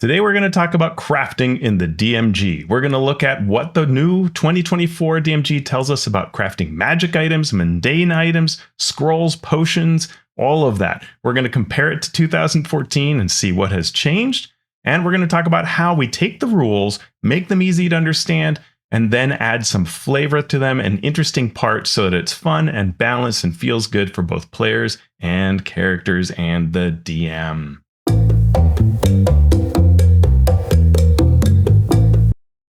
Today we're going to talk about crafting in the DMG. We're going to look at what the new 2024 DMG tells us about crafting magic items, mundane items, scrolls, potions, all of that. We're going to compare it to 2014 and see what has changed. And we're going to talk about how we take the rules, make them easy to understand, and then add some flavor to them and interesting parts so that it's fun and balanced and feels good for both players and characters and the DM.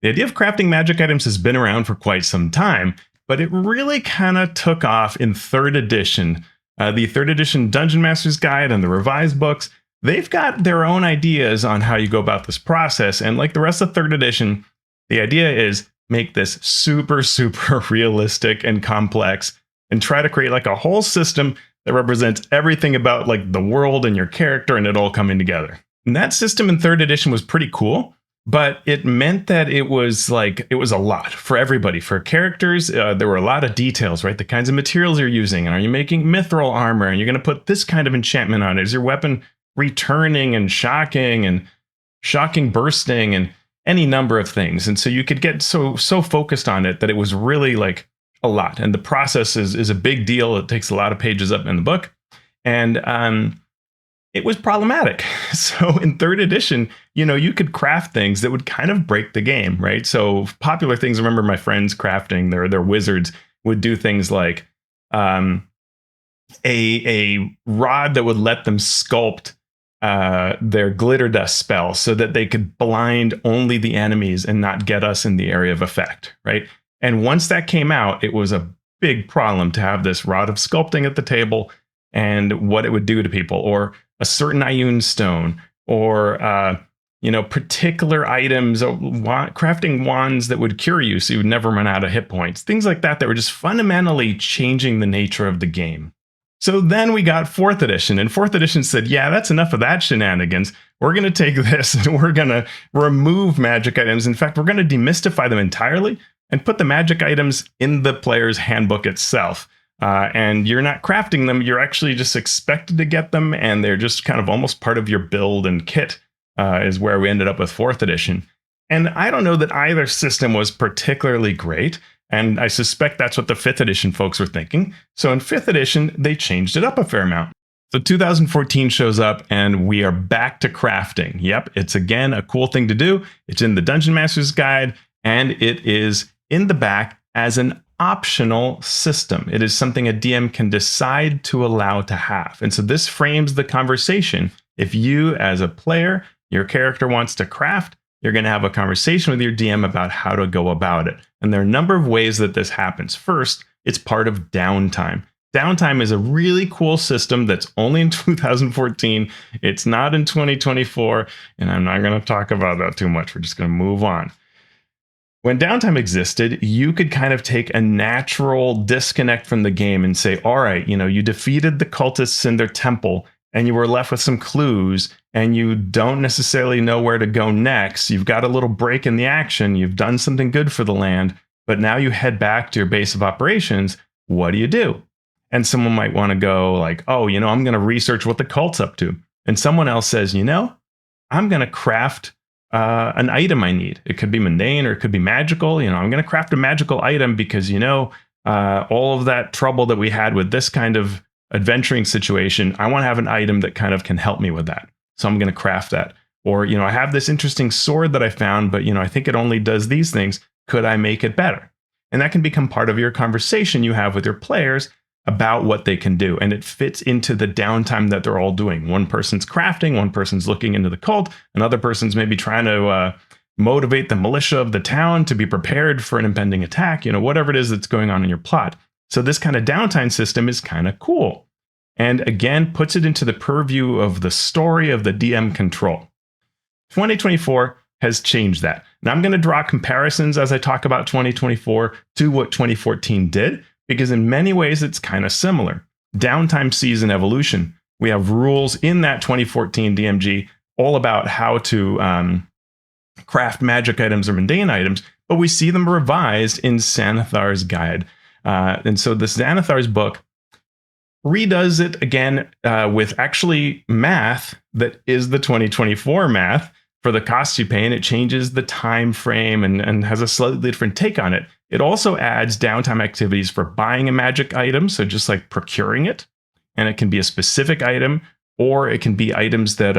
The idea of crafting magic items has been around for quite some time, but it really kind of took off in 3rd edition. The 3rd edition Dungeon Master's Guide and the revised books, they've got their own ideas on how you go about this process. And like the rest of 3rd edition, the idea is make this super, super realistic and complex and try to create like a whole system that represents everything about like the world and your character and it all coming together. And that system in 3rd edition was pretty cool. But it meant that it was a lot for everybody. For characters, there were a lot of details, right? The kinds of materials you're using. And are you making mithril armor? And you're going to put this kind of enchantment on it. Is your weapon returning and shocking bursting and any number of things? And so you could get so focused on it that it was really like a lot. And the process is a big deal. It takes a lot of pages up in the book. And it was problematic. So in 3rd edition, you could craft things that would kind of break the game, right? So popular things, I remember my friends crafting, their wizards would do things like a rod that would let them sculpt their glitter dust spell so that they could blind only the enemies and not get us in the area of effect, right? And once that came out, it was a big problem to have this rod of sculpting at the table and what it would do to people, or a certain Ioun stone, or particular items, crafting wands that would cure you so you would never run out of hit points, things like that were just fundamentally changing the nature of the game. So then we got 4th edition, and 4th edition said, yeah, that's enough of that shenanigans. We're going to take this and we're going to remove magic items. In fact, we're going to demystify them entirely and put the magic items in the player's handbook itself. And you're not crafting them, you're actually just expected to get them, and they're just kind of almost part of your build and kit, is where we ended up with 4th edition. And I don't know that either system was particularly great, and I suspect that's what the 5th edition folks were thinking. So in 5th edition, they changed it up a fair amount. So 2014 shows up, and we are back to crafting. Yep, it's again a cool thing to do. It's in the Dungeon Master's Guide, and it is in the back as an optional system. It is something a DM can decide to allow to have. And so this frames the conversation. If you, as a player, your character wants to craft, you're going to have a conversation with your DM about how to go about it. And there are a number of ways that this happens. First, it's part of Downtime. Downtime is a really cool system that's only in 2014. It's not in 2024. And I'm not going to talk about that too much. We're just going to move on. When Downtime existed, you could kind of take a natural disconnect from the game and say, all right, you defeated the cultists in their temple and you were left with some clues and you don't necessarily know where to go next. You've got a little break in the action. You've done something good for the land, but now you head back to your base of operations. What do you do? And someone might want to go like, oh, I'm going to research what the cult's up to. And someone else says, I'm going to craft an item I need. It could be mundane or it could be magical. I'm going to craft a magical item because, all of that trouble that we had with this kind of adventuring situation, I want to have an item that kind of can help me with that. So I'm going to craft that. Or, I have this interesting sword that I found, but, I think it only does these things. Could I make it better? And that can become part of your conversation you have with your players about what they can do. And it fits into the downtime that they're all doing. One person's crafting, one person's looking into the cult, another person's maybe trying to motivate the militia of the town to be prepared for an impending attack, whatever it is that's going on in your plot. So this kind of downtime system is kind of cool. And again, puts it into the purview of the story of the DM control. 2024 has changed that. Now I'm going to draw comparisons as I talk about 2024 to what 2014 did, because in many ways it's kind of similar. Downtime sees an evolution. We have rules in that 2014 DMG all about how to craft magic items or mundane items, but we see them revised in Xanathar's Guide. And so the Xanathar's book redoes it again with actually math that is the 2024 math. for the costs you pay, and it changes the time frame and has a slightly different take on it. It also adds downtime activities for buying a magic item, so just like procuring it, and it can be a specific item, or it can be items that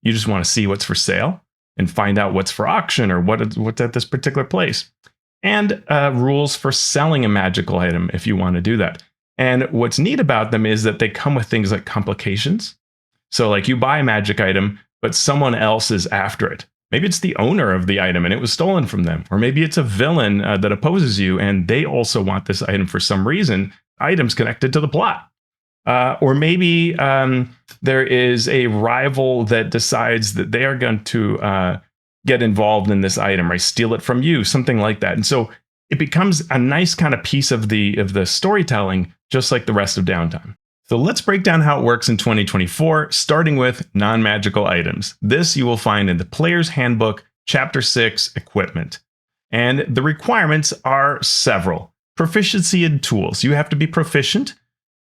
you just want to see what's for sale and find out what's for auction or what's at this particular place. And rules for selling a magical item if you want to do that. And what's neat about them is that they come with things like complications. So like you buy a magic item, but someone else is after it. Maybe it's the owner of the item and it was stolen from them. Or maybe it's a villain that opposes you and they also want this item for some reason. Items connected to the plot. Or maybe there is a rival that decides that they are going to get involved in this item or steal it from you, something like that. And so it becomes a nice kind of piece of the storytelling, just like the rest of Downtime. So let's break down how it works in 2024, starting with non-magical items. This you will find in the Player's Handbook, Chapter 6, Equipment. And the requirements are several. Proficiency in tools. You have to be proficient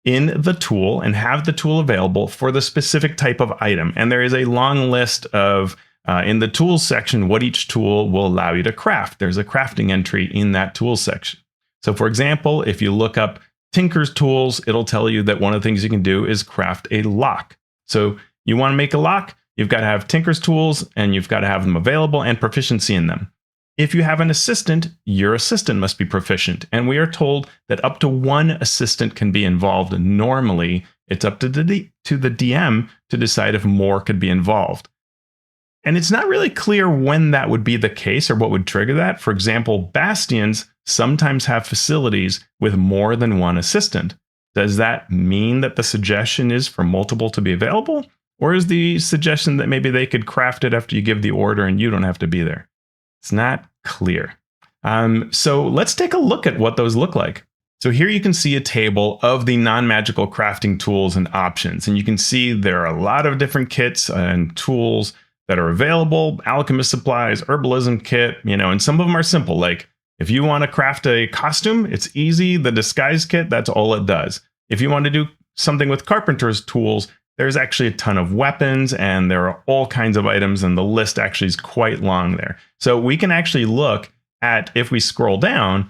in the tool and have the tool available for the specific type of item. And there is a long list of, in the tools section, what each tool will allow you to craft. There's a crafting entry in that tools section. So for example, if you look up Tinker's tools, it'll tell you that one of the things you can do is craft a lock. So you want to make a lock, you've got to have Tinker's tools and you've got to have them available and proficiency in them. If you have an assistant, your assistant must be proficient. And we are told that up to one assistant can be involved. Normally, it's up to the DM to decide if more could be involved. And it's not really clear when that would be the case or what would trigger that. For example, bastions sometimes have facilities with more than one assistant. Does that mean that the suggestion is for multiple to be available? Or is the suggestion that maybe they could craft it after you give the order and you don't have to be there? It's not clear. So let's take a look at what those look like. So here you can see a table of the non-magical crafting tools and options. And you can see there are a lot of different kits and tools that are available. Alchemist supplies, herbalism kit, and some of them are simple. Like if you want to craft a costume, it's easy. The disguise kit, that's all it does. If you want to do something with carpenter's tools, there's actually a ton of weapons and there are all kinds of items and the list actually is quite long there. So we can actually look at, if we scroll down,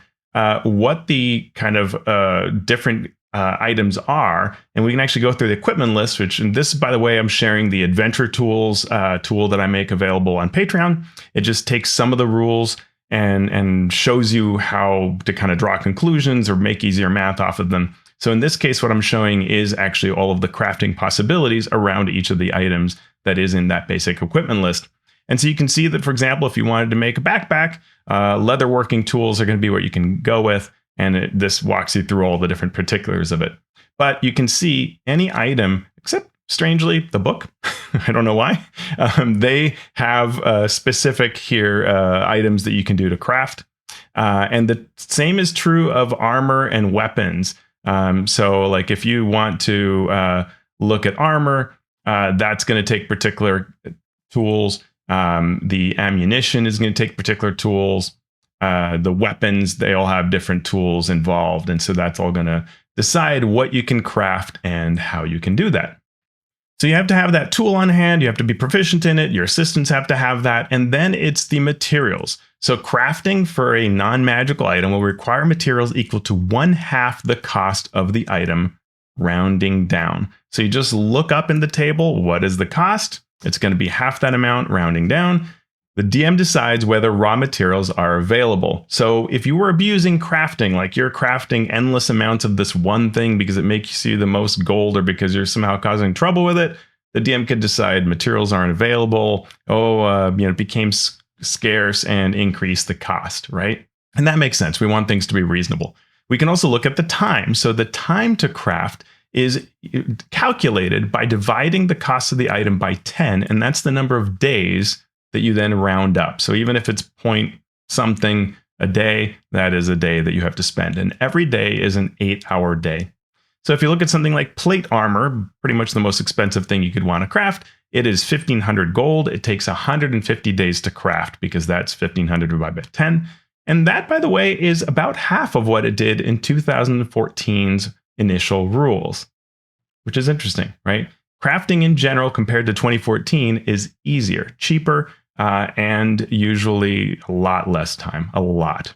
what the kind of different items are, and we can actually go through the equipment list, and this, by the way, I'm sharing the adventure tools tool that I make available on Patreon. It just takes some of the rules and shows you how to kind of draw conclusions or make easier math off of them. So in this case, what I'm showing is actually all of the crafting possibilities around each of the items that is in that basic equipment list. And so you can see that, for example, if you wanted to make a backpack, leatherworking tools are going to be what you can go with. And this walks you through all the different particulars of it. But you can see any item, except strangely, the book. I don't know why. They have specific here items that you can do to craft. And the same is true of armor and weapons. So like if you want to look at armor, that's going to take particular tools. The ammunition is going to take particular tools. The weapons, they all have different tools involved. And so that's all going to decide what you can craft and how you can do that. So you have to have that tool on hand. You have to be proficient in it. Your assistants have to have that. And then it's the materials. So crafting for a non-magical item will require materials equal to 1/2 the cost of the item, rounding down. So you just look up in the table, what is the cost? It's going to be half that amount, rounding down. The DM decides whether raw materials are available. So if you were abusing crafting, like you're crafting endless amounts of this one thing because it makes you the most gold or because you're somehow causing trouble with it, the DM could decide materials aren't available. It became scarce and increase the cost, right? And that makes sense. We want things to be reasonable. We can also look at the time. So the time to craft is calculated by dividing the cost of the item by 10, and that's the number of days that you then round up. So even if it's point something a day, that is a day that you have to spend. And every day is an 8-hour day. So if you look at something like plate armor, pretty much the most expensive thing you could want to craft, it is 1,500 gold. It takes 150 days to craft because that's 1,500 divided by 10. And that, by the way, is about half of what it did in 2014's initial rules, which is interesting, right? Crafting in general compared to 2014 is easier, cheaper, and usually a lot less time, a lot.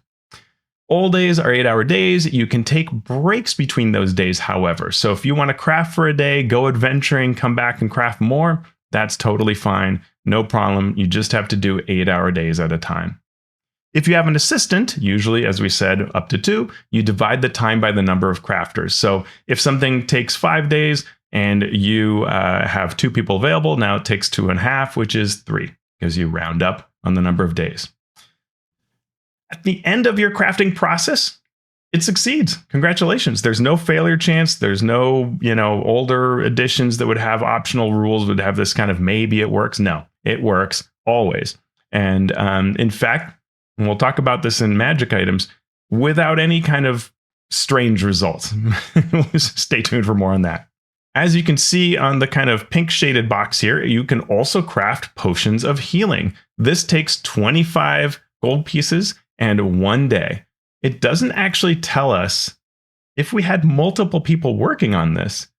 All days are 8-hour days. You can take breaks between those days, however. So if you want to craft for a day, go adventuring, come back and craft more, that's totally fine. No problem. You just have to do 8-hour days at a time. If you have an assistant, usually, as we said, up to 2, you divide the time by the number of crafters. So if something takes 5 days and you have 2 people available, now it takes 2.5, which is 3, because you round up on the number of days. At the end of your crafting process, it succeeds. Congratulations. There's no failure chance. There's no, older editions that would have optional rules, would have this kind of maybe it works. No, it works always. And in fact, and we'll talk about this in magic items, without any kind of strange results. Stay tuned for more on that. As you can see on the kind of pink shaded box here, you can also craft potions of healing. This takes 25 gold pieces and 1 day. It doesn't actually tell us if we had multiple people working on this,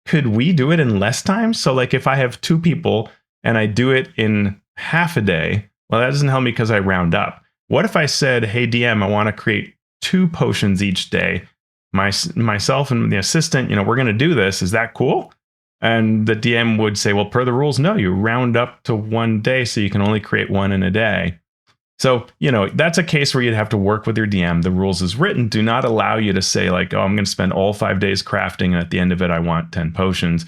could we do it in less time? So like if I have 2 people and I do it in half a day, well, that doesn't help me because I round up. What if I said, hey, DM, I want to create 2 potions each day. Myself and the assistant, we're going to do this. Is that cool? And the DM would say, well, per the rules, no, you round up to 1 day, so you can only create 1 in a day. So, that's a case where you'd have to work with your DM. The rules as written do not allow you to say like, oh, I'm going to spend all 5 days crafting, and at the end of it, I want 10 potions,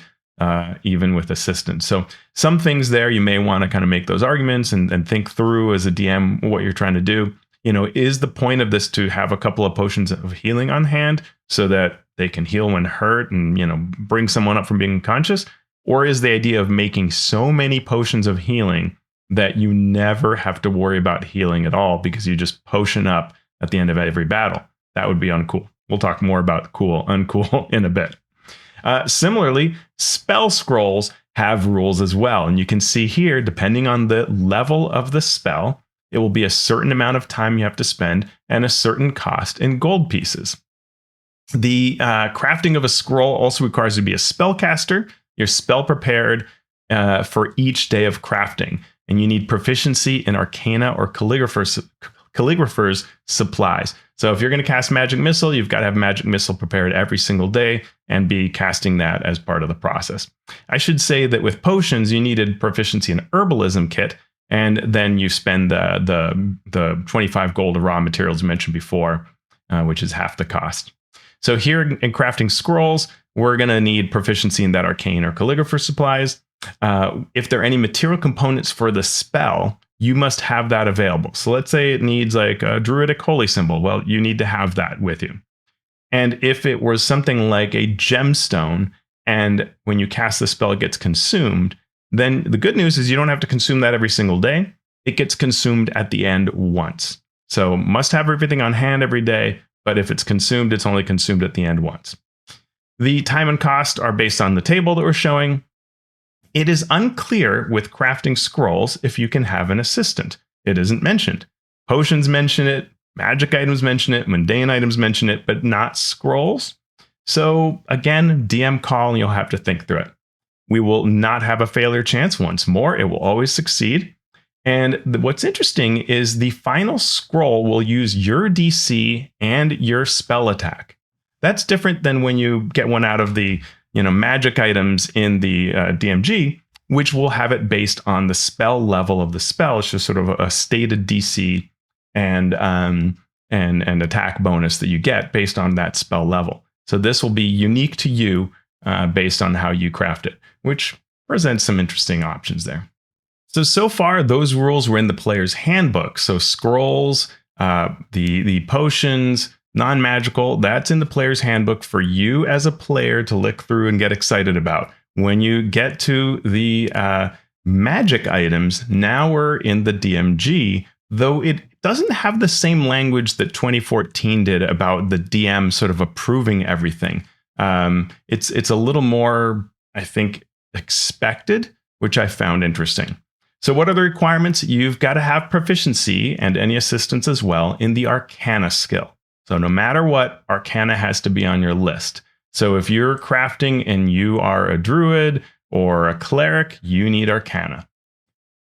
even with assistance. So some things there, you may want to kind of make those arguments and think through as a DM what you're trying to do. Is the point of this to have a couple of potions of healing on hand so that they can heal when hurt and, bring someone up from being unconscious? Or is the idea of making so many potions of healing that you never have to worry about healing at all because you just potion up at the end of every battle? That would be uncool. We'll talk more about cool, uncool in a bit. Similarly, spell scrolls have rules as well. And you can see here, depending on the level of the spell, it will be a certain amount of time you have to spend and a certain cost in gold pieces. The crafting of a scroll also requires you to be a spellcaster. You're spell prepared for each day of crafting. And you need proficiency in Arcana or Calligrapher's supplies. So if you're going to cast Magic Missile, you've got to have Magic Missile prepared every single day and be casting that as part of the process. I should say that with potions, you needed proficiency in Herbalism kit, and then you spend the 25 gold of raw materials mentioned before, which is half the cost. So here in crafting scrolls, we're going to need proficiency in that Arcane or Calligrapher supplies. If there are any material components for the spell, you must have that available. So let's say it needs like a druidic holy symbol. Well, you need to have that with you. And if it was something like a gemstone, and when you cast the spell, it gets consumed, then the good news is you don't have to consume that every single day. It gets consumed at the end once. So must have everything on hand every day, but if it's consumed, it's only consumed at the end once. The time and cost are based on the table that we're showing. It is unclear with crafting scrolls if you can have an assistant. It isn't mentioned. Potions mention it, magic items mention it, mundane items mention it, but not scrolls. So again, DM call and you'll have to think through it. We will not have a failure chance once more. It will always succeed. And what's interesting is the final scroll will use your DC and your spell attack. That's different than when you get one out of the magic items in the DMG, which will have it based on the spell level of the spell. It's just sort of a stated DC and attack bonus that you get based on that spell level. So this will be unique to you based on how you craft it, which presents some interesting options there. So far, those rules were in the player's handbook. So scrolls, the potions, non-magical, that's in the player's handbook for you as a player to look through and get excited about. When you get to the magic items, now we're in the DMG, though it doesn't have the same language that 2014 did about the DM sort of approving everything. It's a little more, I think, expected, which I found interesting. So what are the requirements? You've got to have proficiency and any assistance as well in the Arcana skill. So no matter what, Arcana has to be on your list. So if you're crafting and you are a druid or a cleric, you need Arcana.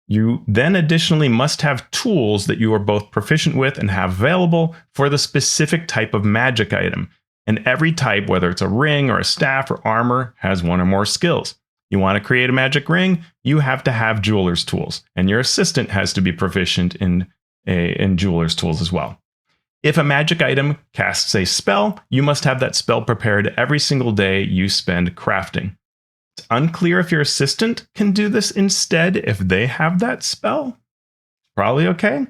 You then additionally must have tools that you are both proficient with and have available for the specific type of magic item. And every type, whether it's a ring or a staff or armor, has one or more skills. You want to create a magic ring, you have to have jeweler's tools, and your assistant has to be proficient in jeweler's tools as well. If a magic item casts a spell, you must have that spell prepared every single day you spend crafting. It's unclear if your assistant can do this instead if they have that spell. Probably okay.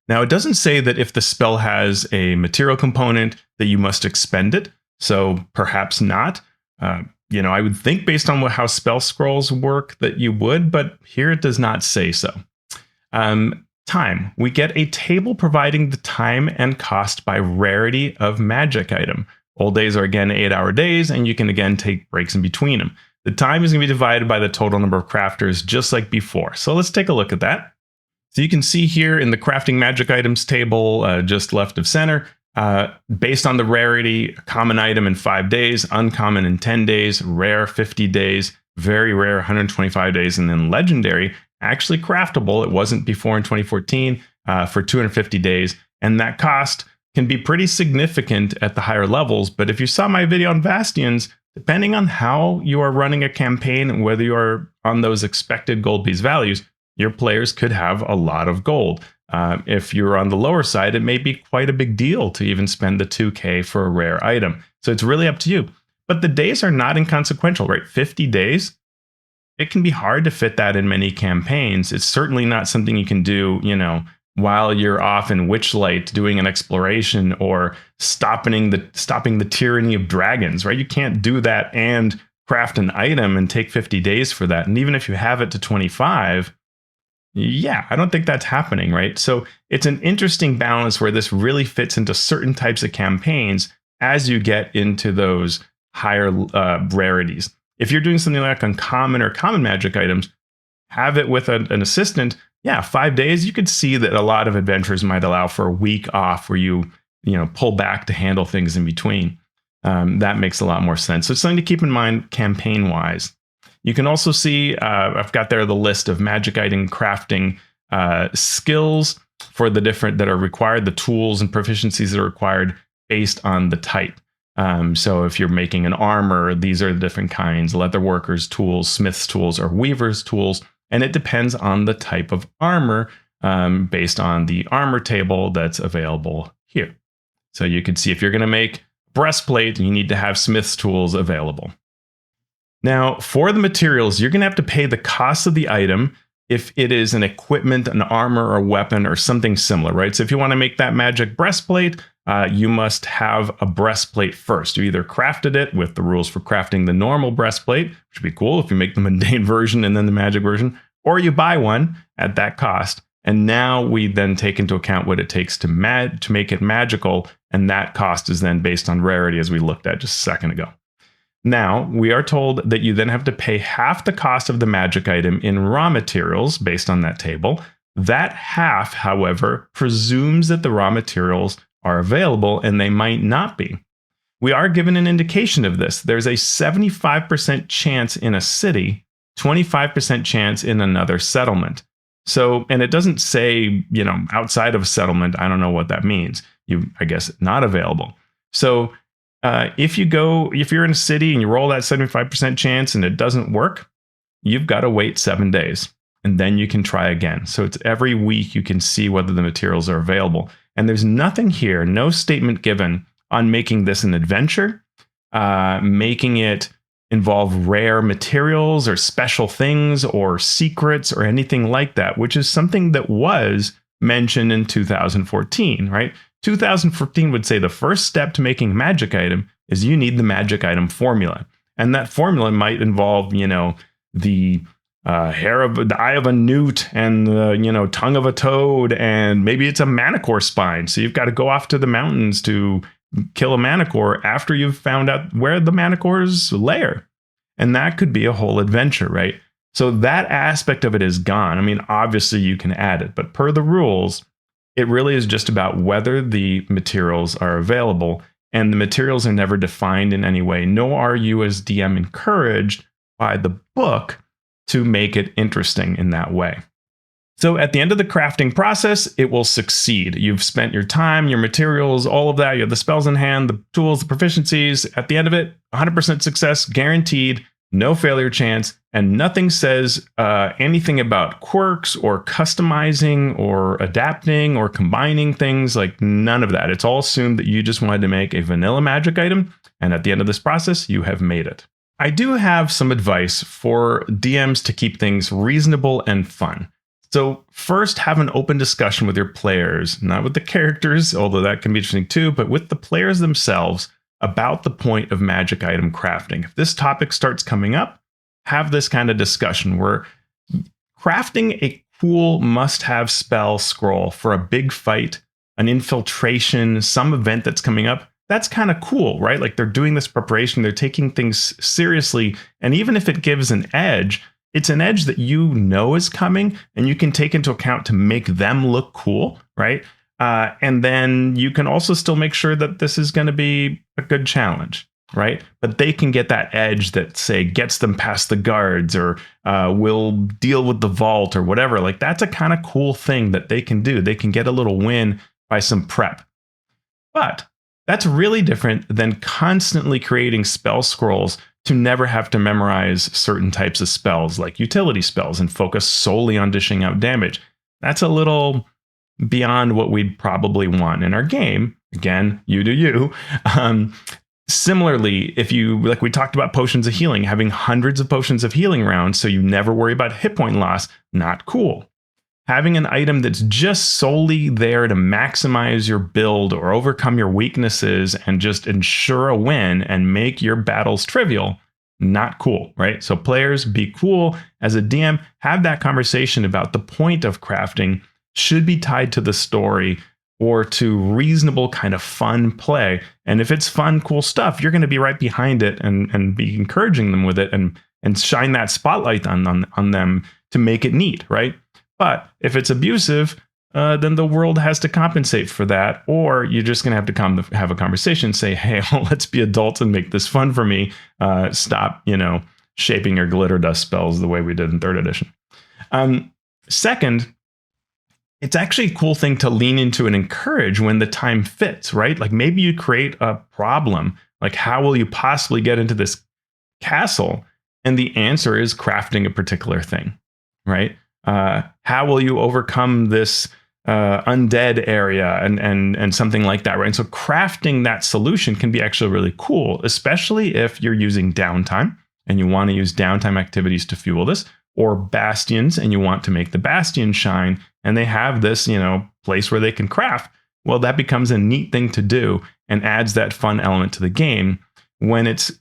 Now, it doesn't say that if the spell has a material component that you must expend it, so perhaps not. I would think based on how spell scrolls work that you would, but here it does not say so. Time. We get a table providing the time and cost by rarity of magic item. Old days are again 8-hour days, and you can again take breaks in between them. The time is going to be divided by the total number of crafters, just like before. So let's take a look at that. So you can see here in the crafting magic items table, just left of center, based on the rarity, common item in 5 days, uncommon in 10 days, rare 50 days, very rare 125 days, and then legendary, actually craftable. It wasn't before in 2014 for 250 days. And that cost can be pretty significant at the higher levels. But if you saw my video on Bastions, depending on how you are running a campaign and whether you are on those expected gold piece values, your players could have a lot of gold. If you're on the lower side, it may be quite a big deal to even spend the 2K for a rare item. So it's really up to you. But the days are not inconsequential, right? 50 days. It can be hard to fit that in many campaigns. It's certainly not something you can do, while you're off in Witchlight doing an exploration or stopping the tyranny of dragons, right? You can't do that and craft an item and take 50 days for that. And even if you have it to 25, I don't think that's happening, right? So it's an interesting balance where this really fits into certain types of campaigns as you get into those higher rarities. If you're doing something like uncommon or common magic items, have it with an assistant. 5 days, you could see that a lot of adventures might allow for a week off where you pull back to handle things in between. That makes a lot more sense. So it's something to keep in mind campaign-wise. You can also see, I've got there the list of magic item crafting skills for the different that are required, the tools and proficiencies that are required based on the type. So if you're making an armor, these are the different kinds: leatherworkers' tools, smith's tools, or weaver's tools. And it depends on the type of armor based on the armor table that's available here. So you can see if you're going to make breastplate, you need to have smith's tools available. Now, for the materials, you're going to have to pay the cost of the item if it is an equipment, an armor, or weapon, or something similar, right? So if you want to make that magic breastplate, you must have a breastplate first. You either crafted it with the rules for crafting the normal breastplate, which would be cool if you make the mundane version and then the magic version, or you buy one at that cost. And now we then take into account what it takes to make it magical, and that cost is then based on rarity, as we looked at just a second ago. Now, we are told that you then have to pay half the cost of the magic item in raw materials based on that table. That half, however, presumes that the raw materials are available, and they might not be. We are given an indication of this. There's a 75% chance in a city, 25% chance in another settlement. So, and it doesn't say, outside of a settlement. I don't know what that means. I guess not available. So if you're in a city and you roll that 75% chance and it doesn't work, you've got to wait 7 days and then you can try again. So it's every week you can see whether the materials are available. And there's nothing here, no statement given on making this an adventure, making it involve rare materials or special things or secrets or anything like that, which is something that was mentioned in 2014, right? 2014 would say the first step to making a magic item is you need the magic item formula. And that formula might involve, the the eye of a newt and the, tongue of a toad, and maybe it's a manicore spine. So you've got to go off to the mountains to kill a manicore after you've found out where the manicore's lair. And that could be a whole adventure, right? So that aspect of it is gone. I mean, obviously you can add it, but per the rules, it really is just about whether the materials are available, and the materials are never defined in any way, nor are you as DM encouraged by the book to make it interesting in that way. So at the end of the crafting process, it will succeed. You've spent your time, your materials, all of that. You have the spells in hand, the tools, the proficiencies. At the end of it, 100% success guaranteed, no failure chance, and nothing says anything about quirks or customizing or adapting or combining things, like none of that. It's all assumed that you just wanted to make a vanilla magic item, and at the end of this process, you have made it. I do have some advice for DMs to keep things reasonable and fun. So first, have an open discussion with your players, not with the characters, although that can be interesting too, but with the players themselves about the point of magic item crafting. If this topic starts coming up, have this kind of discussion where crafting a cool must-have spell scroll for a big fight, an infiltration, some event that's coming up, that's kind of cool, right? Like they're doing this preparation, they're taking things seriously, and even if it gives an edge, it's an edge that you know is coming and you can take into account to make them look cool, right? And then you can also still make sure that this is going to be a good challenge, right? But they can get that edge that, say, gets them past the guards or will deal with the vault or whatever. Like that's a kind of cool thing that they can do. They can get a little win by some prep. But that's really different than constantly creating spell scrolls to never have to memorize certain types of spells like utility spells and focus solely on dishing out damage. That's a little beyond what we'd probably want in our game. Again, you do you. Similarly, if you, like we talked about potions of healing, having hundreds of potions of healing around so you never worry about hit point loss, not cool. Having an item that's just solely there to maximize your build or overcome your weaknesses and just ensure a win and make your battles trivial, not cool, right? So players, be cool. As a DM, have that conversation about the point of crafting should be tied to the story or to reasonable kind of fun play. And if it's fun, cool stuff, you're going to be right behind it and be encouraging them with it and shine that spotlight on them to make it neat, right? But if it's abusive, then the world has to compensate for that, or you're just going to have to have a conversation, say, hey, well, let's be adults and make this fun for me. Stop, shaping your glitter dust spells the way we did in 3rd edition. Second, it's actually a cool thing to lean into and encourage when the time fits, right? Like maybe you create a problem, like how will you possibly get into this castle? And the answer is crafting a particular thing, right? How will you overcome this undead area and something like that, right? And so crafting that solution can be actually really cool, especially if you're using downtime and you want to use downtime activities to fuel this, or bastions and you want to make the bastion shine and they have this, place where they can craft. Well, that becomes a neat thing to do and adds that fun element to the game when it's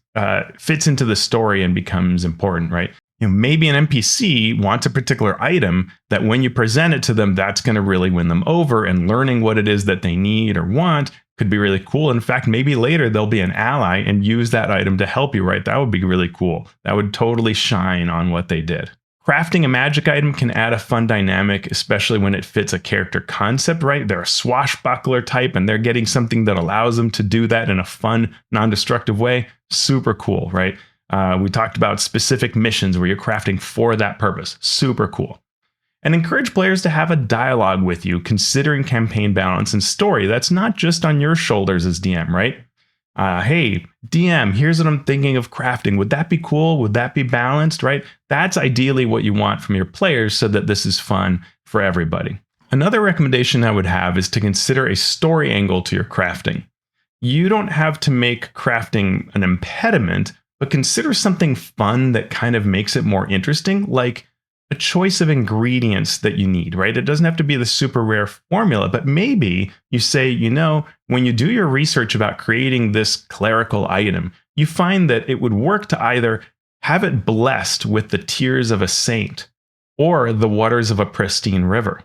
fits into the story and becomes important, right? Maybe an NPC wants a particular item that when you present it to them, that's going to really win them over, and learning what it is that they need or want could be really cool. In fact, maybe later they'll be an ally and use that item to help you, right? That would be really cool. That would totally shine on what they did. Crafting a magic item can add a fun dynamic, especially when it fits a character concept, right? They're a swashbuckler type and they're getting something that allows them to do that in a fun, non-destructive way. Super cool, right? We talked about specific missions where you're crafting for that purpose. Super cool. And encourage players to have a dialogue with you, considering campaign balance and story. That's not just on your shoulders as DM, right? Hey, DM, here's what I'm thinking of crafting. Would that be cool? Would that be balanced, right? That's ideally what you want from your players so that this is fun for everybody. Another recommendation I would have is to consider a story angle to your crafting. You don't have to make crafting an impediment, but consider something fun that kind of makes it more interesting, like a choice of ingredients that you need, right? It doesn't have to be the super rare formula, but maybe you say, when you do your research about creating this clerical item, you find that it would work to either have it blessed with the tears of a saint or the waters of a pristine river.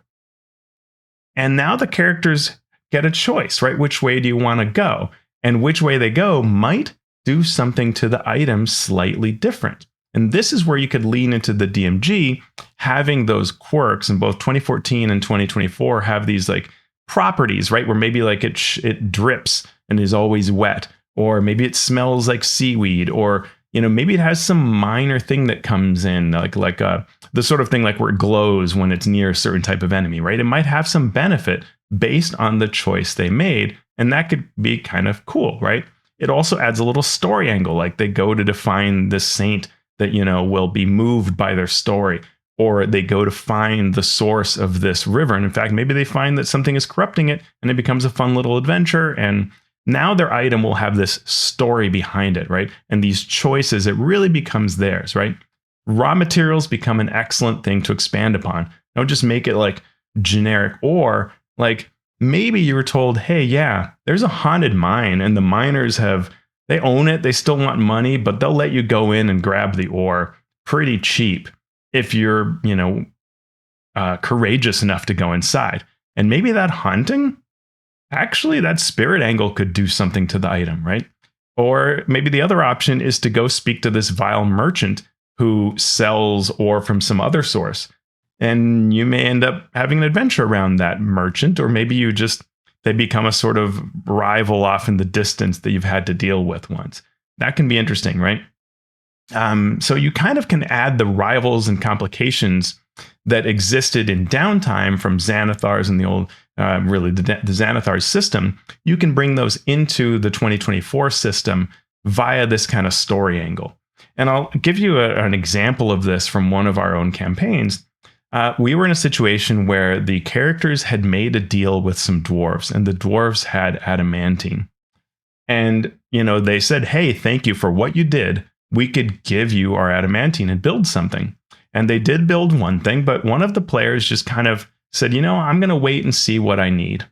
And now the characters get a choice, right? Which way do you want to go? And which way they go might do something to the item slightly different. And this is where you could lean into the DMG, having those quirks in both 2014 and 2024 have these like properties, right? Where maybe like it drips and is always wet, or maybe it smells like seaweed, or maybe it has some minor thing that comes in, like the sort of thing like where it glows when it's near a certain type of enemy, right? It might have some benefit based on the choice they made, and that could be kind of cool, right? It also adds a little story angle, like they go to define this saint that, will be moved by their story, or they go to find the source of this river. And in fact, maybe they find that something is corrupting it and it becomes a fun little adventure. And now their item will have this story behind it, right? And these choices, it really becomes theirs, right? Raw materials become an excellent thing to expand upon. Don't just make it like generic, or like maybe you were told, hey, yeah, there's a haunted mine and the miners they own it. They still want money, but they'll let you go in and grab the ore pretty cheap if you're, courageous enough to go inside. And maybe that hunting, actually, that spirit angle could do something to the item, right? Or maybe the other option is to go speak to this vile merchant who sells ore from some other source. And you may end up having an adventure around that merchant, or maybe they become a sort of rival off in the distance that you've had to deal with once. That can be interesting, right? So you kind of can add the rivals and complications that existed in Downtime from Xanathar's and the old, the Xanathar's system. You can bring those into the 2024 system via this kind of story angle. And I'll give you an example of this from one of our own campaigns. We were in a situation where the characters had made a deal with some dwarves, and the dwarves had adamantine. And, they said, hey, thank you for what you did. We could give you our adamantine and build something. And they did build one thing, but one of the players just kind of said, I'm going to wait and see what I need.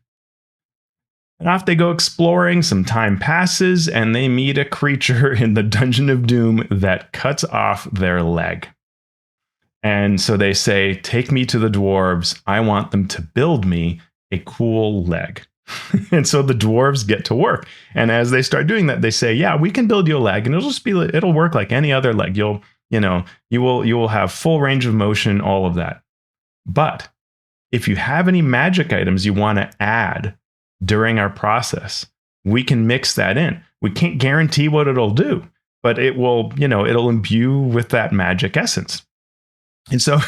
And off they go exploring. Some time passes, and they meet a creature in the Dungeon of Doom that cuts off their leg. And so they say, take me to the dwarves. I want them to build me a cool leg. And so the dwarves get to work. And as they start doing that, they say, yeah, we can build you a leg, and it'll work like any other leg. You will have full range of motion, all of that. But if you have any magic items you want to add during our process, we can mix that in. We can't guarantee what it'll do, but it will, it'll imbue with that magic essence. And so,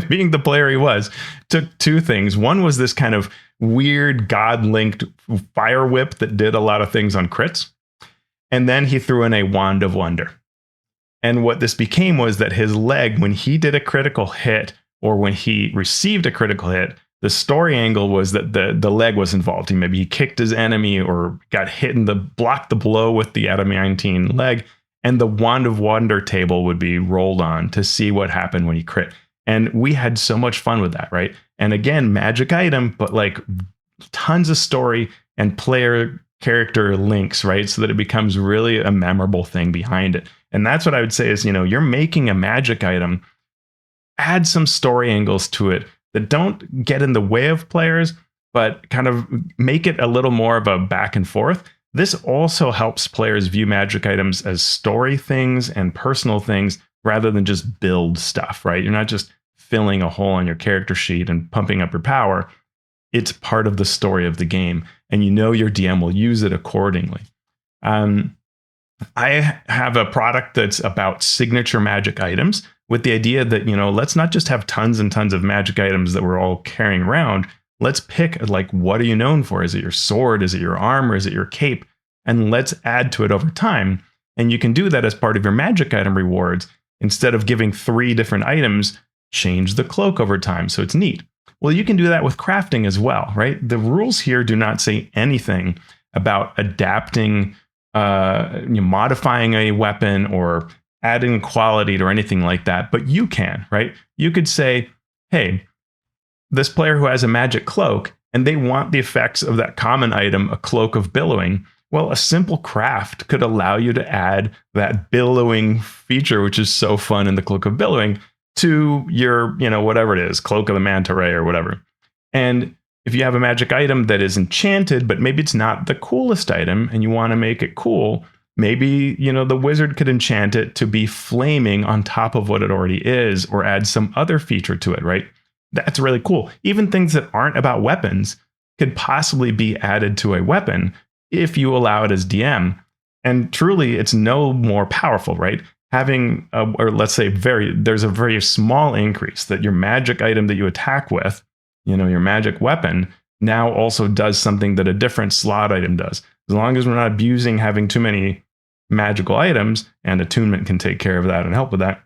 being the player he was, took two things. One was this kind of weird god-linked fire whip that did a lot of things on crits. And then he threw in a wand of wonder. And what this became was that his leg, when he did a critical hit, or when he received a critical hit, the story angle was that the leg was involved. Maybe he kicked his enemy or got hit in blocked the blow with the adamantine leg, and the wand of wonder table would be rolled on to see what happened when he crit. And we had so much fun with that, right? And again, magic item, but like tons of story and player character links, right? So that it becomes really a memorable thing behind it. And that's what I would say is, you're making a magic item, add some story angles to it that don't get in the way of players, but kind of make it a little more of a back and forth. This also helps players view magic items as story things and personal things rather than just build stuff, right? You're not just filling a hole on your character sheet and pumping up your power. It's part of the story of the game, and your DM will use it accordingly. I have a product that's about signature magic items, with the idea that, let's not just have tons and tons of magic items that we're all carrying around. Let's pick, like, what are you known for? Is it your sword? Is it your armor? Is it your cape? And let's add to it over time. And you can do that as part of your magic item rewards. Instead of giving 3 different items, change the cloak over time. So it's neat. Well, you can do that with crafting as well, right? The rules here do not say anything about adapting, modifying a weapon or adding quality or anything like that, but you can, right? You could say, hey, this player who has a magic cloak and they want the effects of that common item, a cloak of billowing. Well, a simple craft could allow you to add that billowing feature, which is so fun in the cloak of billowing, to your, whatever it is, cloak of the manta ray or whatever. And if you have a magic item that is enchanted, but maybe it's not the coolest item and you want to make it cool, maybe, the wizard could enchant it to be flaming on top of what it already is, or add some other feature to it, right? That's really cool. Even things that aren't about weapons could possibly be added to a weapon if you allow it as DM. And truly, it's no more powerful, right? having, or let's say there's a very small increase that your magic item that you attack with, your magic weapon, now also does something that a different slot item does. As long as we're not abusing having too many magical items, and attunement can take care of that and help with that.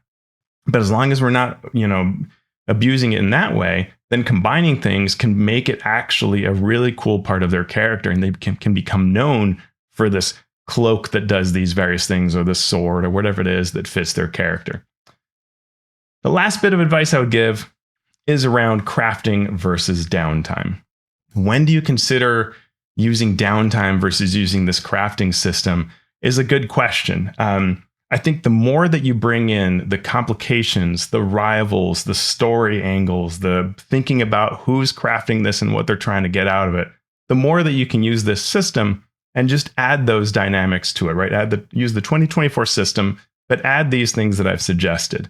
But as long as we're not, abusing it in that way, then combining things can make it actually a really cool part of their character, and they can become known for this cloak that does these various things, or the sword, or whatever it is that fits their character. The last bit of advice I would give is around crafting versus downtime. When do you consider using downtime versus using this crafting system is a good question. I think the more that you bring in the complications, the rivals, the story angles, the thinking about who's crafting this and what they're trying to get out of it, the more that you can use this system and just add those dynamics to it, right? Use the 2024 system, but add these things that I've suggested.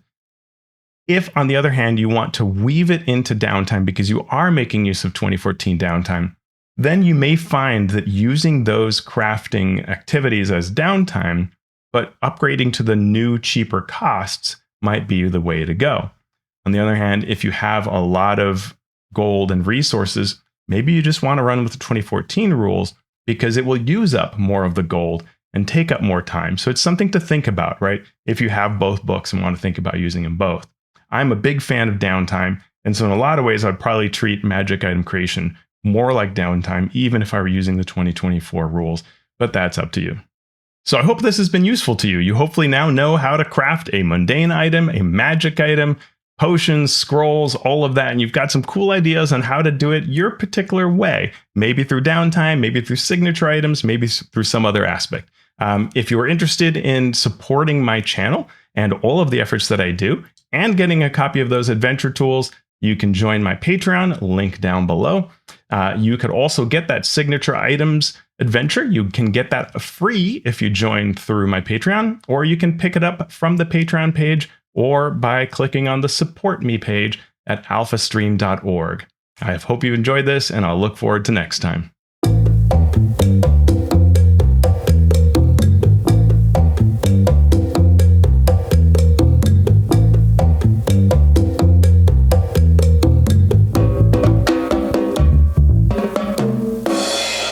If, on the other hand, you want to weave it into downtime because you are making use of 2014 downtime, then you may find that using those crafting activities as downtime, but upgrading to the new, cheaper costs might be the way to go. On the other hand, if you have a lot of gold and resources, maybe you just want to run with the 2014 rules because it will use up more of the gold and take up more time. So it's something to think about, right? If you have both books and want to think about using them both. I'm a big fan of downtime, and so in a lot of ways, I'd probably treat magic item creation more like downtime, even if I were using the 2024 rules, but that's up to you. So I hope this has been useful to you. You hopefully now know how to craft a mundane item, a magic item, potions, scrolls, all of that, and you've got some cool ideas on how to do it your particular way, maybe through downtime, maybe through signature items, maybe through some other aspect. If you are interested in supporting my channel and all of the efforts that I do, and getting a copy of those adventure tools, you can join my Patreon, link down below. You could also get that signature items adventure. You can get that free if you join through my Patreon, or you can pick it up from the Patreon page or by clicking on the Support Me page at alphastream.org. I hope you enjoyed this, and I'll look forward to next time.